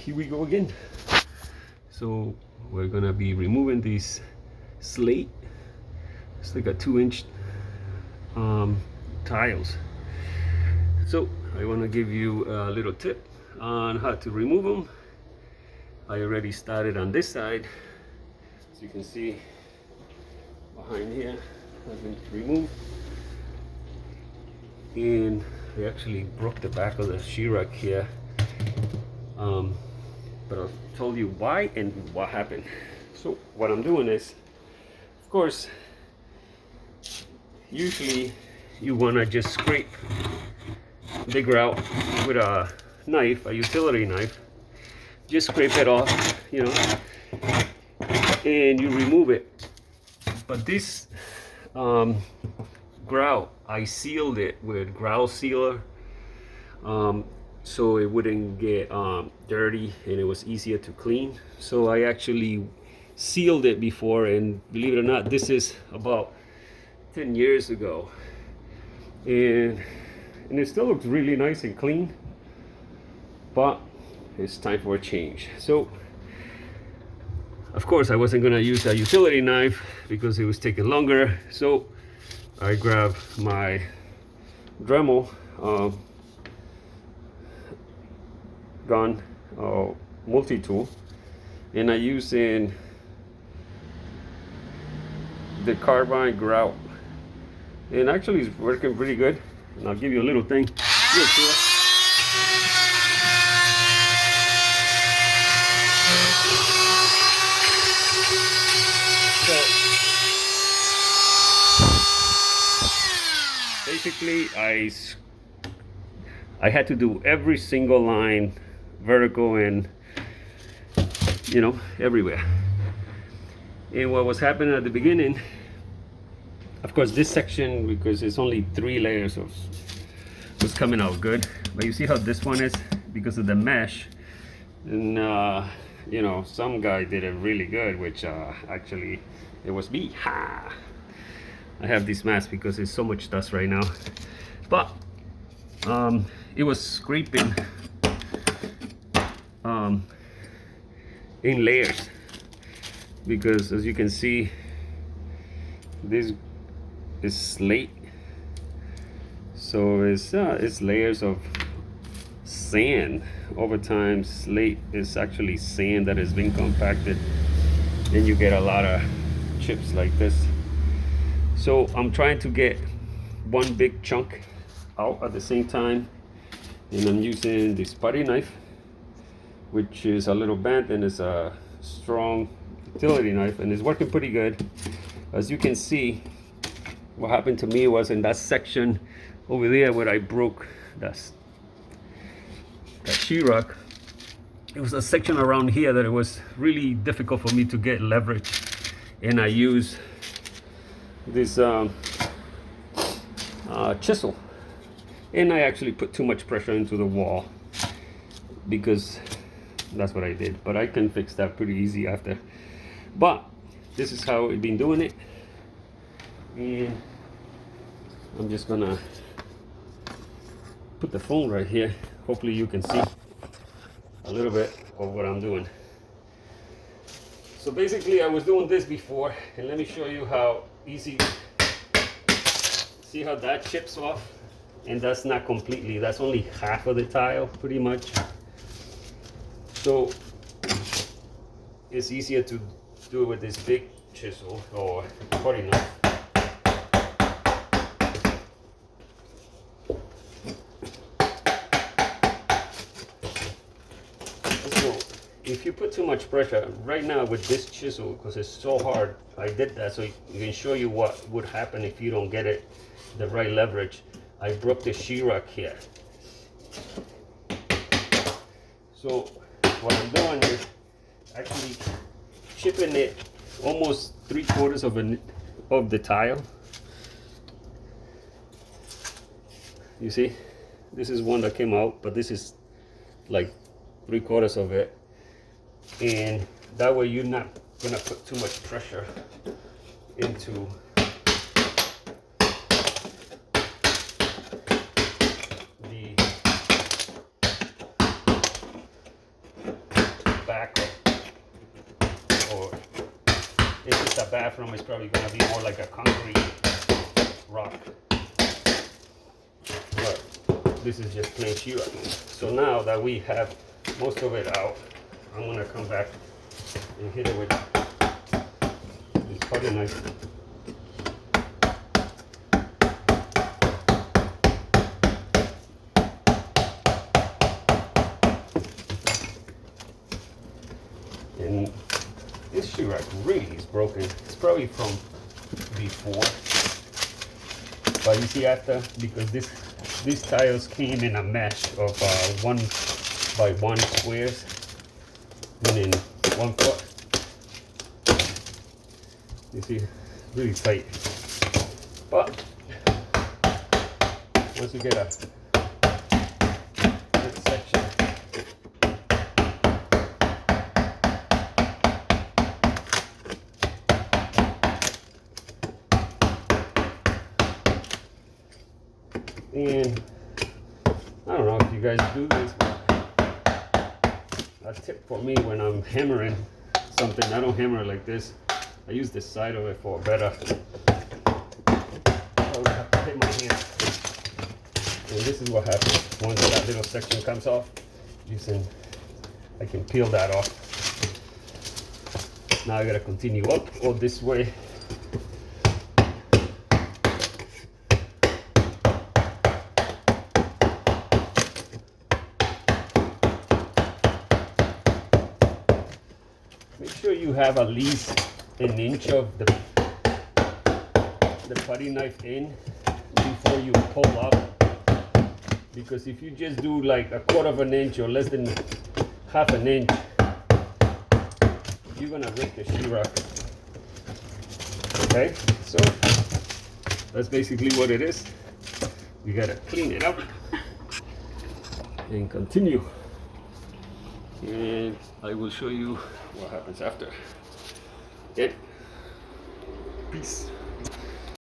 here we go again. So we're gonna be removing this slate. It's like a 2-inch tiles. So I want to give you a little tip on how to remove them. I already started on this side, as you can see behind here has been removed, and I actually broke the back of the sheetrock here, but I'll tell you why and what happened. So what I'm doing is, of course, usually you want to just scrape the grout with a knife, a utility knife. Just scrape it off, you know, and you remove it. But this grout, I sealed it with grout sealer, so it wouldn't get dirty and it was easier to clean. So I actually sealed it before, and believe it or not, this is about 10 years ago, and it still looks really nice and clean, but it's time for a change. So of course I wasn't gonna use a utility knife because it was taking longer, so I grabbed my Dremel gun multi-tool, and I used in the carbide grout, and actually it's working pretty good. And I'll give you a little thing real quick. So basically I had to do every single line vertical and, you know, everywhere. And what was happening at the beginning, of course, this section, because it's only 3 layers, was coming out good. But you see how this one is, because of the mesh, and you know, some guy did it really good, which actually it was me. Ha! I have this mask because there's so much dust right now, but it was scraping in layers, because as you can see, this is slate, so it's layers of sand. Over time, slate is actually sand that has been compacted, and you get a lot of chips like this. So I'm trying to get one big chunk out at the same time, and I'm using this putty knife, which is a little bent and it's a strong utility knife, and it's working pretty good. As you can see, what happened to me was in that section over there where I broke that sheetrock, it was a section around here that it was really difficult for me to get leverage, and I used this chisel, and I actually put too much pressure into the wall, because that's what I did. But I can fix that pretty easy after. But this is how I've been doing it, and I'm just gonna put the phone right here. Hopefully you can see a little bit of what I'm doing. So basically I was doing this before, and let me show you how easy. See how that chips off? And that's not completely, that's only half of the tile pretty much. So it's easier to do it with this big chisel or putty knife. So if you put too much pressure, right now with this chisel, because it's so hard, I did that so you can show you what would happen if you don't get it the right leverage. I broke the sheetrock here. So what I'm doing is actually chipping it almost 3/4 of the tile. You see, this is one that came out, but this is like 3/4 of it, and that way you're not gonna put too much pressure into back, or if it's a bathroom, it's probably gonna be more like a concrete rock. But this is just plain sheetrock. So now that we have most of it out, I'm gonna come back and hit it with this cutting knife. And this sheetrock really is broken. It's probably from before. But you see, after, because these tiles came in a mesh of 1x1 squares, meaning 1 foot. You see, really tight. But once you get a good section, and I don't know if you guys do this, but a tip for me when I'm hammering something, I don't hammer like this. I use the side of it for better. I would have to hit my hand. And this is what happens once that little section comes off. I can peel that off. Now I gotta continue up or this way. Make sure you have at least an inch of the putty knife in before you pull up, because if you just do like 1/4 of an inch or less than 1/2 an inch, you're gonna rip the sheetrock. Okay, so that's basically what it is. We gotta clean it up and continue, and I will show you what happens after. Okay, peace.